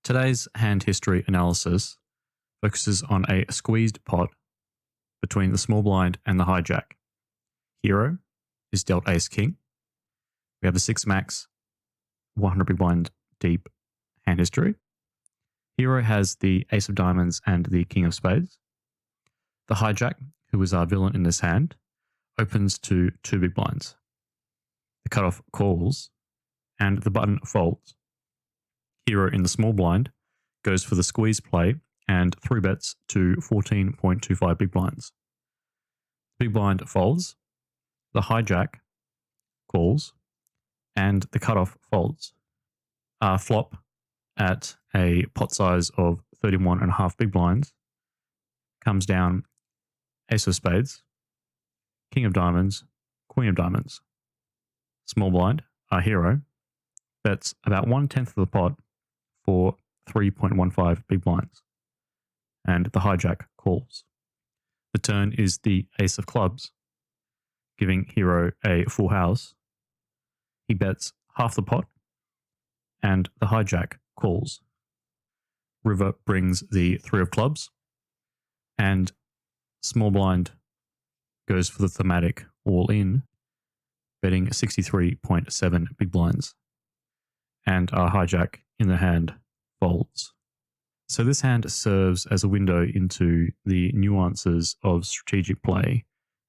Today's hand history analysis focuses on a squeezed pot between the small blind and the hijack. Hero is dealt ace king. We have a 6 max, 100 big blind deep hand history. Hero has the ace of diamonds and the king of spades. The hijack, who is our villain in this hand, opens to 2 big blinds. The cutoff calls and the button folds. Hero in the small blind goes for the squeeze play and 3-bets to 14.25 big blinds. Big blind folds, the hijack calls, and the cutoff folds. Our flop at a pot size of 31.5 big blinds comes down ace of spades, king of diamonds, queen of diamonds. Small blind, our hero, bets about 1/10 of the pot for 3.15 big blinds, and the hijack calls. The turn is the ace of clubs, giving hero a full house. He bets half the pot, and the hijack calls. River brings the 3 of clubs, and small blind goes for the thematic all in, betting 63.7 big blinds, and our hijack in the hand folds. So this hand serves as a window into the nuances of strategic play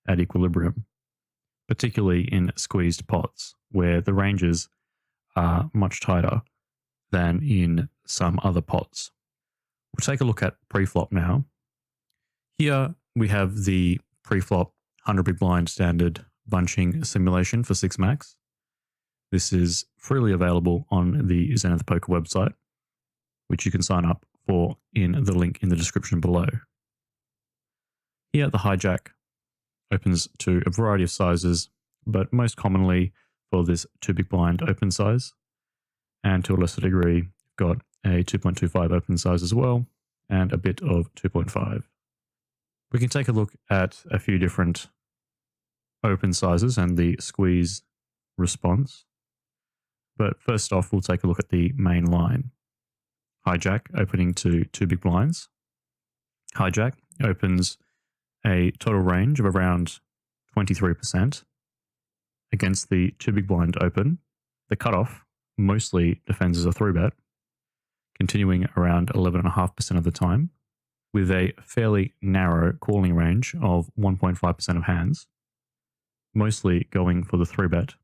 at equilibrium, particularly in squeezed pots, where the ranges are much tighter than in some other pots. We'll take a look at preflop now. Here we have the preflop 100 big blind standard bunching simulation for 6 max. This is freely available on the Zenith Poker website, which you can sign up for in the link in the description below. Here the hijack opens to a variety of sizes, but most commonly for this 2 big blind open size, and to a lesser degree got a 2.25 open size as well, and a bit of 2.5. We can take a look at a few different open sizes and the squeeze response. But first off, we'll take a look at the main line. Hijack opening to 2 big blinds. Hijack opens a total range of around 23% against the 2 big blind open. The cutoff mostly defends as a 3-bet, continuing around 11.5% of the time, with a fairly narrow calling range of 1.5% of hands, mostly going for the 3-bet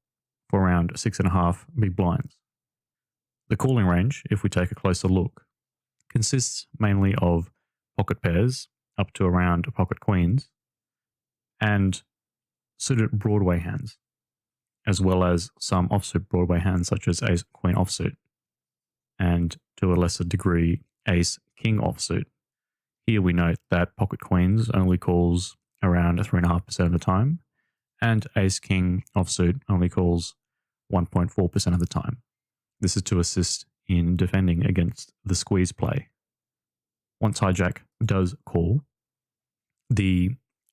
for around 6.5 big blinds. The calling range, if we take a closer look, consists mainly of pocket pairs up to around pocket queens and suited Broadway hands, as well as some offsuit Broadway hands such as ace queen offsuit, and to a lesser degree ace king offsuit. Here we note that pocket queens only calls around 3.5% of the time, and ace king offsuit only calls 1.4% of the time. This is to assist in defending against the squeeze play. Once hijack does call, the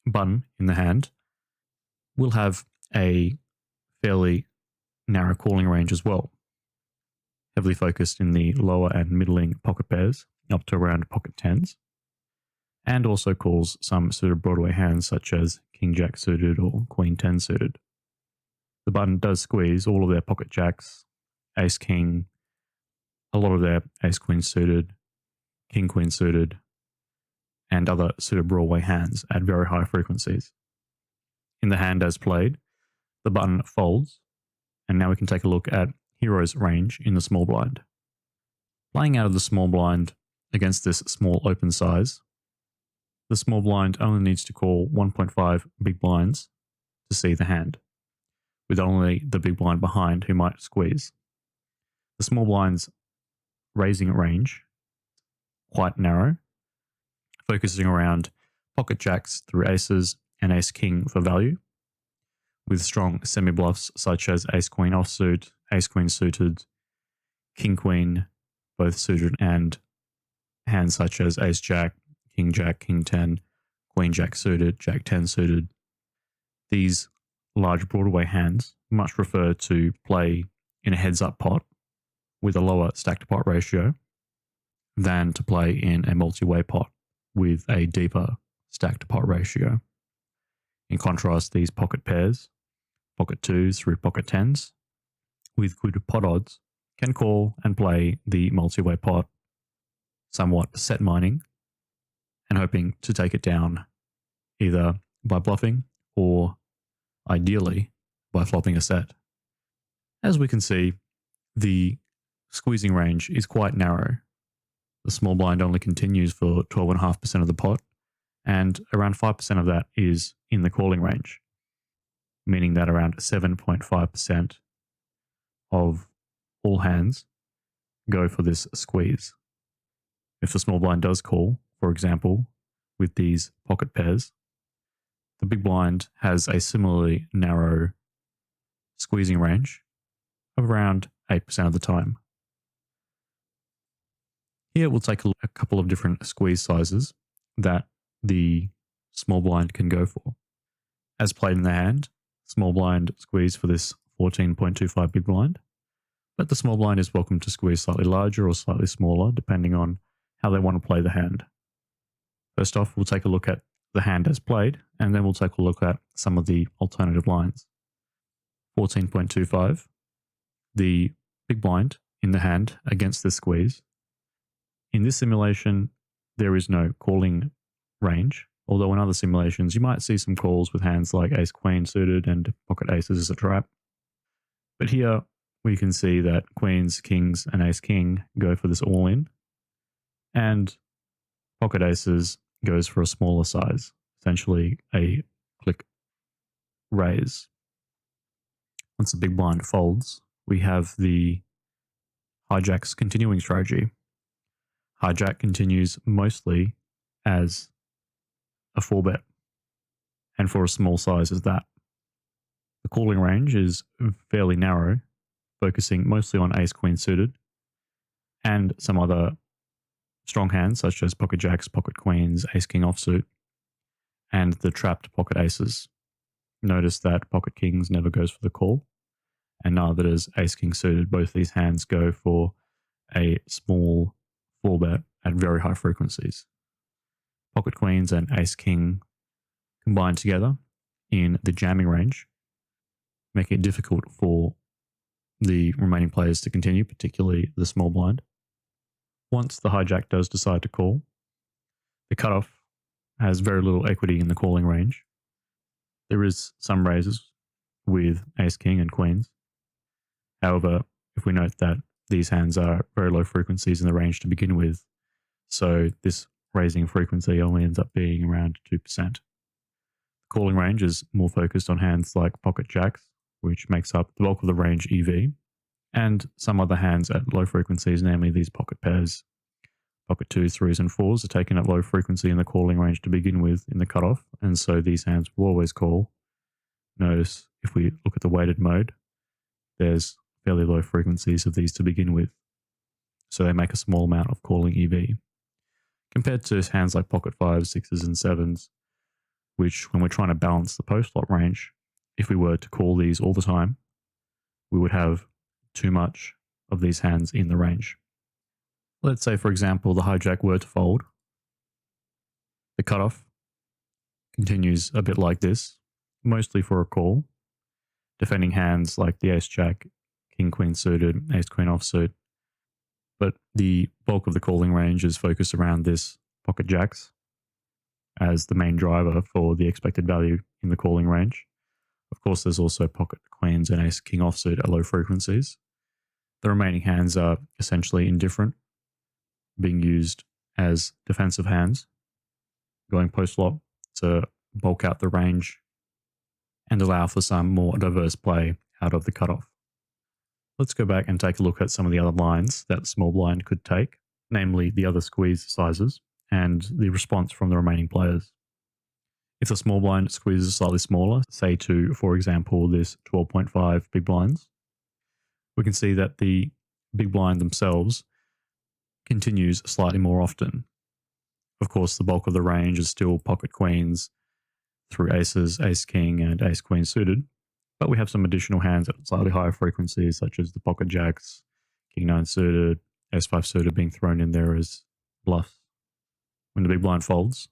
button in the hand will have a fairly narrow calling range as well, heavily focused in the lower and middling pocket pairs up to around pocket tens, and also calls some suited Broadway hands such as king jack suited or queen 10 suited. The button does squeeze all of their pocket jacks, ace king, a lot of their ace queen suited, king queen suited, and other suited Broadway hands at very high frequencies. In the hand as played, the button folds, and now we can take a look at hero's range in the small blind. Playing out of the small blind against this small open size, the small blind only needs to call 1.5 big blinds to see the hand, with only the big blind behind who might squeeze. The small blind's raising range, quite narrow, focusing around pocket jacks through aces and ace king for value, with strong semi-bluffs such as ace queen offsuit, ace queen suited, king queen, both suited, and hands such as ace jack, king 10, queen jack suited, jack 10 suited. These large Broadway hands much prefer to play in a heads-up pot with a lower stack-to-pot ratio, than to play in a multi-way pot with a deeper stacked pot ratio. In contrast, these pocket pairs, pocket 2s through pocket 10s, with good pot odds, can call and play the multi-way pot somewhat set mining and hoping to take it down either by bluffing or ideally by flopping a set. As we can see, the squeezing range is quite narrow. The small blind only continues for 12.5% of the pot, and around 5% of that is in the calling range, meaning that around 7.5% of all hands go for this squeeze. If the small blind does call, for example, with these pocket pairs, the big blind has a similarly narrow squeezing range of around 8% of the time. Here we'll take a couple of different squeeze sizes that the small blind can go for. As played in the hand, small blind squeeze for this 14.25 big blind, but the small blind is welcome to squeeze slightly larger or slightly smaller depending on how they want to play the hand. First off, we'll take a look at the hand as played, and then we'll take a look at some of the alternative lines. 14.25, the big blind in the hand against the squeeze. In this simulation, there is no calling range, although in other simulations you might see some calls with hands like ace-queen suited and pocket aces as a trap. But here we can see that queens, kings, and ace-king go for this all-in, and pocket aces goes for a smaller size, essentially a click raise. Once the big blind folds, we have the hijack's continuing strategy. Hijack continues mostly as a 4-bet, and for a small size as that. The calling range is fairly narrow, focusing mostly on ace-queen suited, and some other strong hands such as pocket jacks, pocket queens, ace-king offsuit, and the trapped pocket aces. Notice that pocket kings never goes for the call, and neither does ace-king suited. Both these hands go for a small 4-bet at very high frequencies. Pocket queens and ace-king combine together in the jamming range, making it difficult for the remaining players to continue, particularly the small blind. Once the hijack does decide to call, the cutoff has very little equity in the calling range. There is some raises with ace-king and queens. However, if we note that these hands are very low frequencies in the range to begin with, so this raising frequency only ends up being around 2%. The calling range is more focused on hands like pocket jacks, which makes up the bulk of the range EV, and some other hands at low frequencies, namely these pocket pairs. Pocket 2s, 3s, and 4s are taken at low frequency in the calling range to begin with in the cutoff, and so these hands will always call. Notice if we look at the weighted mode, there's fairly low frequencies of these to begin with, so they make a small amount of calling EV. Compared to hands like pocket 5s, 6s, and 7s, which when we're trying to balance the post-flop range, if we were to call these all the time, we would have too much of these hands in the range. Let's say, for example, the hijack were to fold. The cutoff continues a bit like this, mostly for a call, defending hands like the ace-jack, king-queen suited, ace-queen offsuit. But the bulk of the calling range is focused around this pocket jacks as the main driver for the expected value in the calling range. Of course, there's also pocket queens and ace-king offsuit at low frequencies. The remaining hands are essentially indifferent, being used as defensive hands, going post-flop to bulk out the range and allow for some more diverse play out of the cutoff. Let's go back and take a look at some of the other lines that the small blind could take, namely the other squeeze sizes and the response from the remaining players. If the small blind squeezes slightly smaller, say to, for example, this 12.5 big blinds, we can see that the big blind themselves continues slightly more often. Of course, the bulk of the range is still pocket queens through aces, ace-king, and ace-queen suited, but we have some additional hands at slightly higher frequencies, such as the pocket jacks, king-9 suited, ace-5 suited being thrown in there as bluffs. When the big blind folds,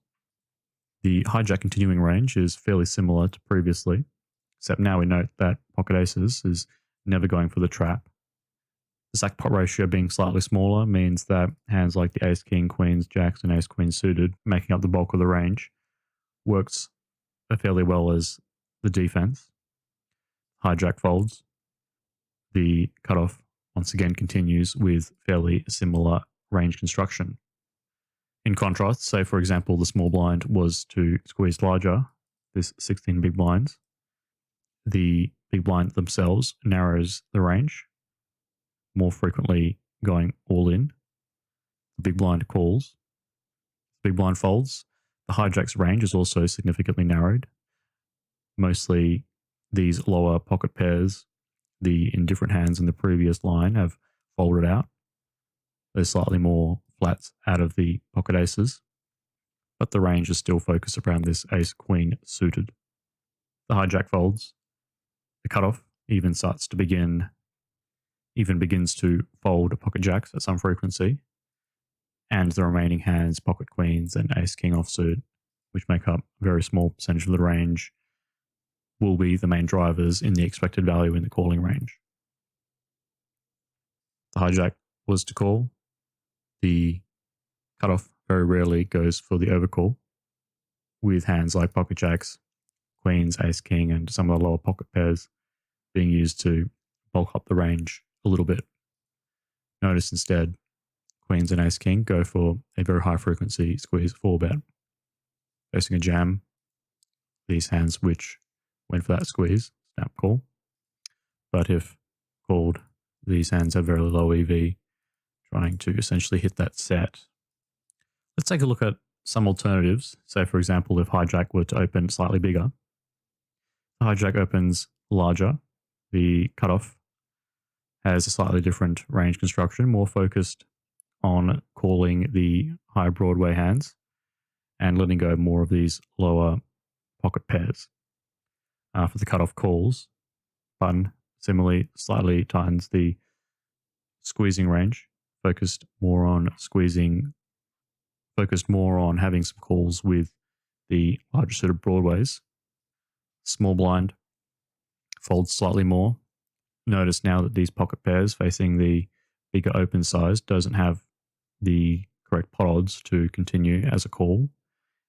the hijack continuing range is fairly similar to previously, except now we note that pocket aces is never going for the trap. The stack pot ratio being slightly smaller means that hands like the ace, king, queens, jacks, and ace, queen suited, making up the bulk of the range, works fairly well as the defense. Hijack folds. The cutoff once again continues with fairly similar range construction. In contrast, say for example the small blind was to squeeze larger, this 16 big blinds, the big blind themselves narrows the range, more frequently going all in. The big blind calls. The big blind folds. The hijack's range is also significantly narrowed. Mostly these lower pocket pairs, the indifferent hands in the previous line, have folded out. There's slightly more flats out of the pocket aces, but the range is still focused around this ace-queen suited. The hijack folds. The cutoff even begins to fold pocket jacks at some frequency, and the remaining hands, pocket queens and ace-king offsuit, which make up a very small percentage of the range, will be the main drivers in the expected value in the calling range. The hijack was to call. The cutoff very rarely goes for the overcall, with hands like pocket jacks, queens, ace, king, and some of the lower pocket pairs being used to bulk up the range a little bit. Notice instead, queens and ace, king go for a very high frequency squeeze 4-bet. Facing a jam, these hands which went for that squeeze, snap call. But if called, these hands have very low EV, trying to essentially hit that set. Let's take a look at some alternatives. Say, for example, if hijack were to open slightly bigger. The hijack opens larger. The cutoff has a slightly different range construction, more focused on calling the high Broadway hands and letting go more of these lower pocket pairs. For the cutoff calls, button similarly slightly tightens the squeezing range, focused more on having some calls with the larger suited broadways. Small blind folds slightly more. Notice now that these pocket pairs facing the bigger open size doesn't have the correct pot odds to continue as a call,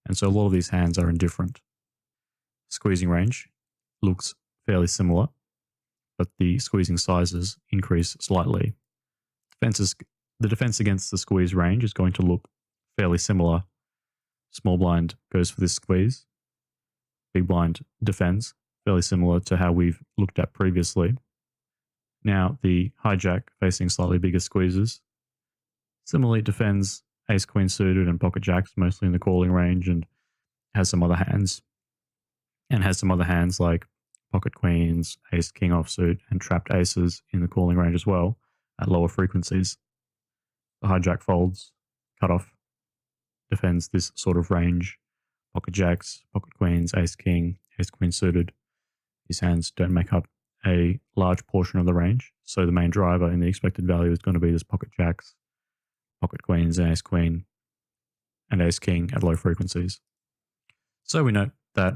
and so a lot of these hands are indifferent. Squeezing range looks fairly similar, but the squeezing sizes increase slightly. The defense against the squeeze range is going to look fairly similar. Small blind goes for this squeeze. Big blind defends, fairly similar to how we've looked at previously. Now the hijack facing slightly bigger squeezes similarly defends ace-queen suited and pocket jacks, mostly in the calling range, and has some other hands. And has some other hands like pocket queens, ace-king offsuit, and trapped aces in the calling range as well at lower frequencies. The hijack folds, cutoff defends this sort of range. Pocket jacks, pocket queens, ace-king, ace-queen suited. These hands don't make up a large portion of the range, so the main driver in the expected value is going to be this pocket jacks, pocket queens, and ace-queen, and ace-king at low frequencies. So we note that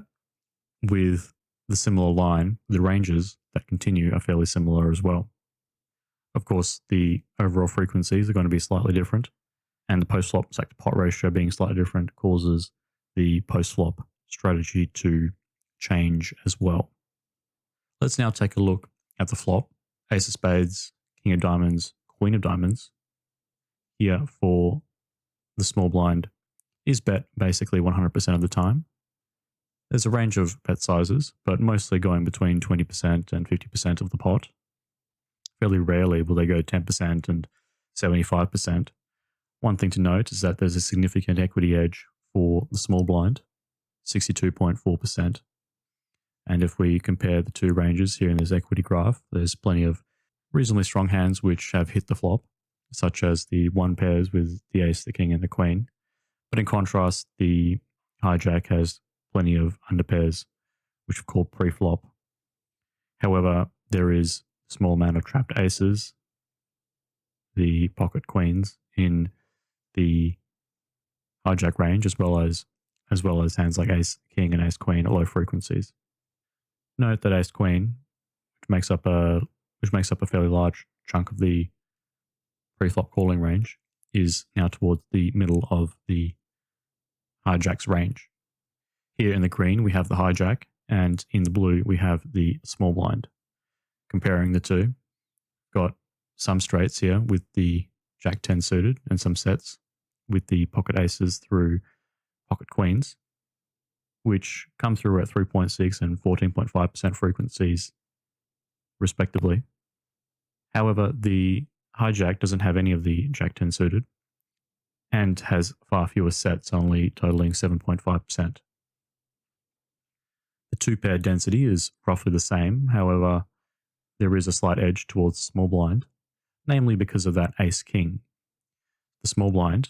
with the similar line, the ranges that continue are fairly similar as well. Of course, the overall frequencies are going to be slightly different, and the post-flop stack to pot ratio being slightly different causes the post-flop strategy to change as well. Let's now take a look at the flop. Ace of spades, king of diamonds, queen of diamonds. Here for the small blind is bet basically 100% of the time. There's a range of bet sizes, but mostly going between 20% and 50% of the pot. Fairly rarely will they go 10% and 75%. One thing to note is that there's a significant equity edge for the small blind, 62.4%. And if we compare the two ranges here in this equity graph, there's plenty of reasonably strong hands which have hit the flop, such as the one pairs with the ace, the king, and the queen. But in contrast, the hijack has plenty of underpairs, which are called preflop. However, there is a small amount of trapped aces, the pocket queens in the hijack range, as well as hands like ace king and ace queen at low frequencies. Note that ace queen, which makes up a fairly large chunk of the preflop calling range, is now towards the middle of the hijack's range. Here in the green we have the hijack, and in the blue we have the small blind. Comparing the two, got some straights here with the jack 10 suited and some sets with the pocket aces through pocket queens, which come through at 3.6 and 14.5% frequencies respectively. However, the hijack doesn't have any of the jack 10 suited and has far fewer sets, only totaling 7.5%. The two-pair density is roughly the same, however, there is a slight edge towards small blind, namely because of that ace-king. The small blind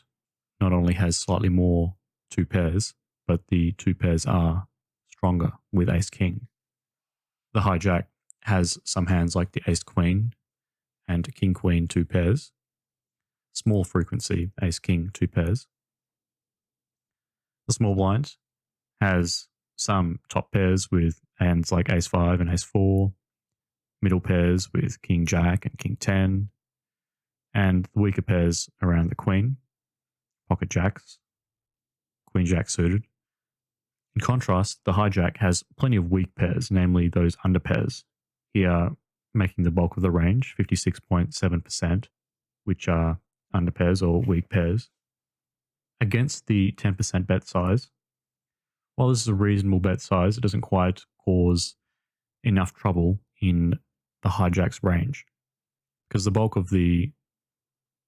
not only has slightly more two pairs, but the two pairs are stronger with ace-king. The hijack has some hands like the ace-queen and king-queen two pairs, small frequency ace-king two pairs. The small blind has some top pairs with hands like ace-5 and ace-4, middle pairs with king-jack and king-10, and the weaker pairs around the queen, pocket jacks, queen-jack suited. In contrast, the hijack has plenty of weak pairs, namely those underpairs, here making the bulk of the range, 56.7%, which are underpairs or weak pairs. Against the 10% bet size, while this is a reasonable bet size, it doesn't quite cause enough trouble in the hijack's range, because the bulk of the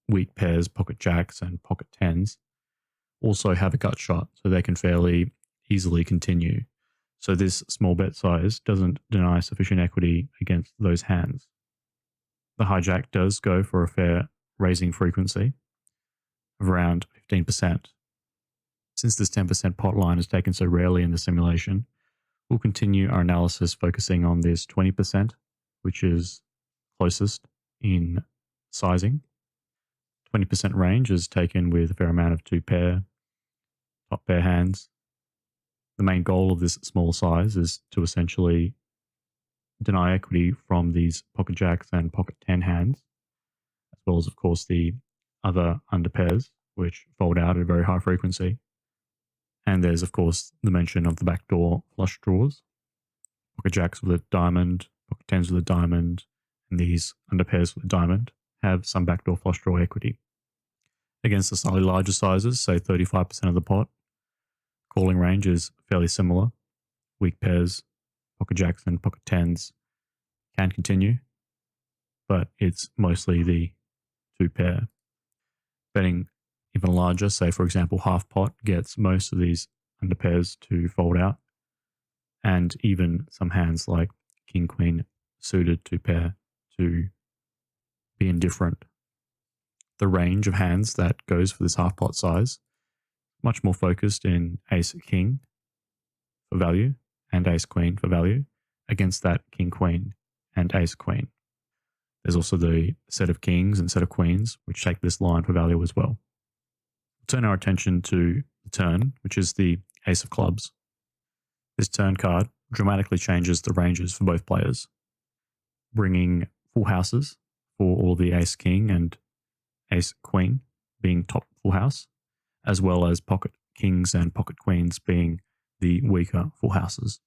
weak pairs, pocket jacks and pocket tens, also have a gut shot, so they can fairly easily continue. So this small bet size doesn't deny sufficient equity against those hands. The hijack does go for a fair raising frequency of around 15%. Since this 10% pot line is taken so rarely in the simulation, we'll continue our analysis focusing on this 20%, which is closest in sizing. 20% range is taken with a fair amount of two pair, top pair hands. The main goal of this small size is to essentially deny equity from these pocket jacks and pocket 10 hands, as well as, of course, the other underpairs, which fold out at a very high frequency. And there's, of course, the mention of the backdoor flush draws, pocket jacks with a diamond, pocket 10s with a diamond, and these underpairs with a diamond have some backdoor flush draw equity. Against the slightly larger sizes, say 35% of the pot, calling range is fairly similar. Weak pairs, pocket jacks and pocket 10s can continue, but it's mostly the two pair. Betting even larger, say for example half pot, gets most of these underpairs to fold out, and even some hands like king queen suited two pair to be indifferent. The range of hands that goes for this half pot size much more focused in ace king for value and ace queen for value against that king queen and ace queen. There's also the set of kings and set of queens, which take this line for value as well. We'll turn our attention to the turn, which is the ace of clubs. This turn card dramatically changes the ranges for both players, bringing full houses for all the ace king and ace queen being top full house, as well as pocket kings and pocket queens being the weaker full houses.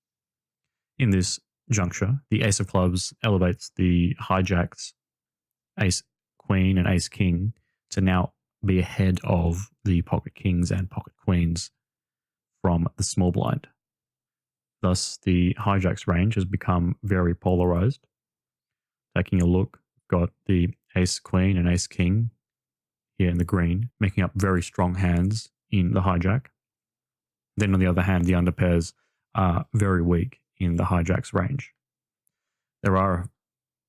In this juncture, the ace of clubs elevates the hijacks ace queen and ace king to now be ahead of the pocket kings and pocket queens from the small blind. Thus, the hijacks range has become very polarized. Taking a look, we've got the ace queen and ace king here in the green, making up very strong hands in the hijack. Then on the other hand, the underpairs are very weak in the hijack's range. There are a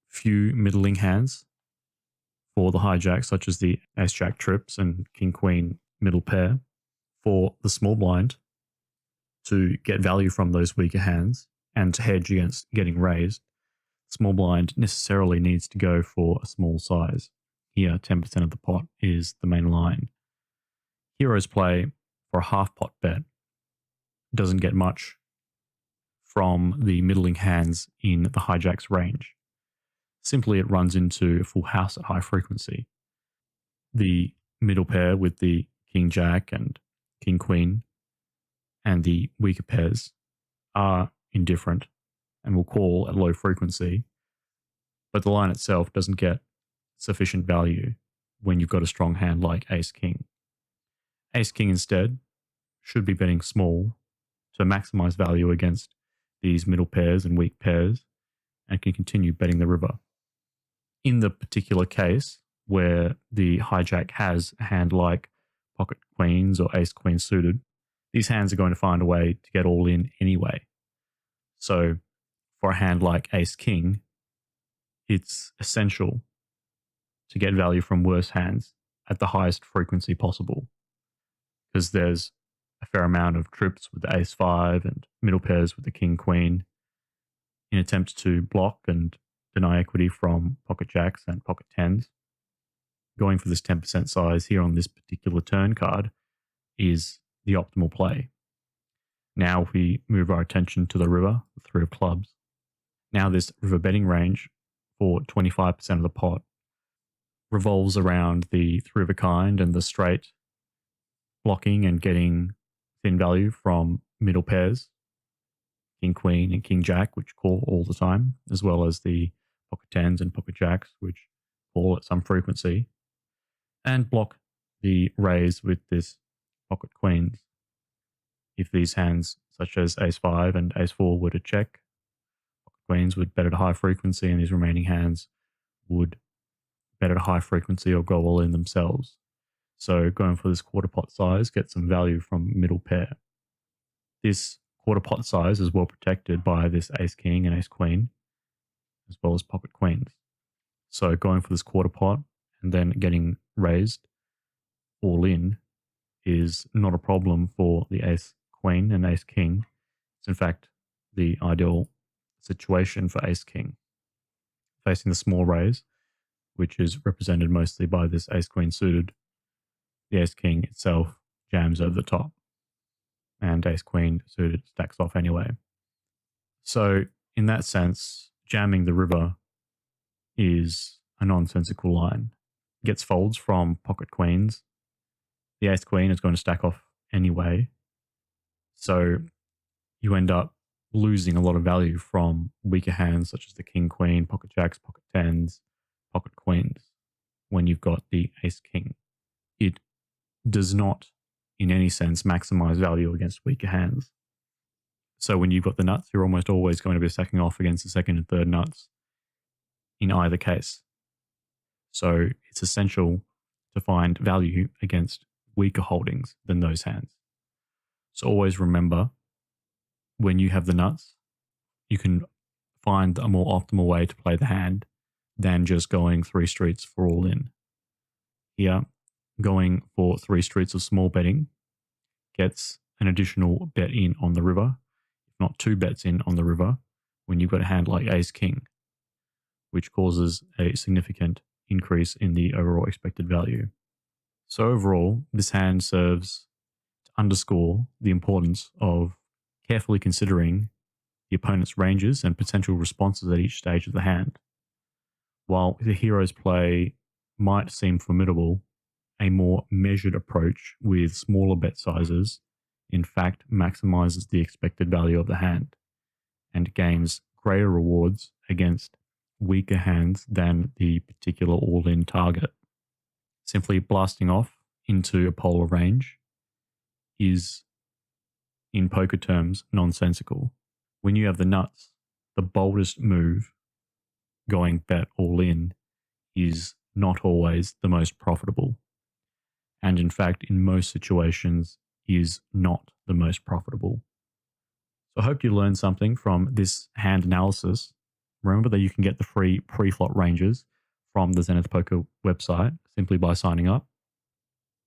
few middling hands for the hijack, such as the ace-jack trips and king-queen middle pair. For the small blind, to get value from those weaker hands and to hedge against getting raised, small blind necessarily needs to go for a small size. Here, 10% of the pot is the main line. Heroes play for a half pot bet. Doesn't get much from the middling hands in the hijack's range. Simply, it runs into a full house at high frequency. The middle pair with the king jack and king queen and the weaker pairs are indifferent and will call at low frequency, but the line itself doesn't get sufficient value when you've got a strong hand like ace king. Ace king instead should be betting small to maximize value against these middle pairs and weak pairs and can continue betting the river. In the particular case where the hijack has a hand like pocket queens or ace queen suited, these hands are going to find a way to get all in anyway. So for a hand like ace king, it's essential to get value from worse hands at the highest frequency possible, because there's a fair amount of trips with the ace 5 and middle pairs with the king queen in attempts to block and deny equity from pocket jacks and pocket 10s. Going for this 10% size here on this particular turn card is the optimal play. Now if we move our attention to the river, the 3 of clubs. Now this river betting range for 25% of the pot revolves around the 3 of a kind and the straight, blocking and getting thin value from middle pairs, king queen and king jack, which call all the time, as well as the pocket 10s and pocket jacks, which call at some frequency, and block the raise with this pocket queens. If these hands, such as ace 5 and ace 4, were to check, pocket queens would bet at a high frequency, and these remaining hands would bet at a high frequency or go all in themselves. So going for this quarter pot size gets some value from middle pair. This quarter pot size is well protected by this ace king and ace queen, as well as pocket queens. So going for this quarter pot and then getting raised all in is not a problem for the ace queen and ace king. It's in fact the ideal situation for ace king. Facing the small raise, which is represented mostly by this ace queen suited, the ace king itself jams over the top, and ace queen suited stacks off anyway. So in that sense, jamming the river is a nonsensical line. It gets folds from pocket queens. The ace queen is going to stack off anyway. So you end up losing a lot of value from weaker hands such as the king queen, pocket jacks, pocket 10s, pocket queens when you've got the ace king. It does not in any sense maximize value against weaker hands. So when you've got the nuts, you're almost always going to be stacking off against the second and third nuts in either case. So it's essential to find value against weaker holdings than those hands. So always remember, when you have the nuts, you can find a more optimal way to play the hand than just going 3 streets for all in. Here, going for 3 streets of small betting gets an additional bet in on the river, if not 2 bets in on the river, when you've got a hand like ace king, which causes a significant increase in the overall expected value. So overall, this hand serves to underscore the importance of carefully considering the opponent's ranges and potential responses at each stage of the hand. While the hero's play might seem formidable, a more measured approach with smaller bet sizes in fact maximizes the expected value of the hand and gains greater rewards against weaker hands than the particular all-in target. Simply blasting off into a polar range is, in poker terms, nonsensical. When you have the nuts, the boldest move, going bet all in, is not always the most profitable. And in fact, in most situations, is not the most profitable. So I hope you learned something from this hand analysis. Remember that you can get the free pre-flop ranges from the Zenith Poker website simply by signing up.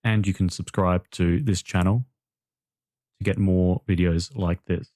And you can subscribe to this channel to get more videos like this.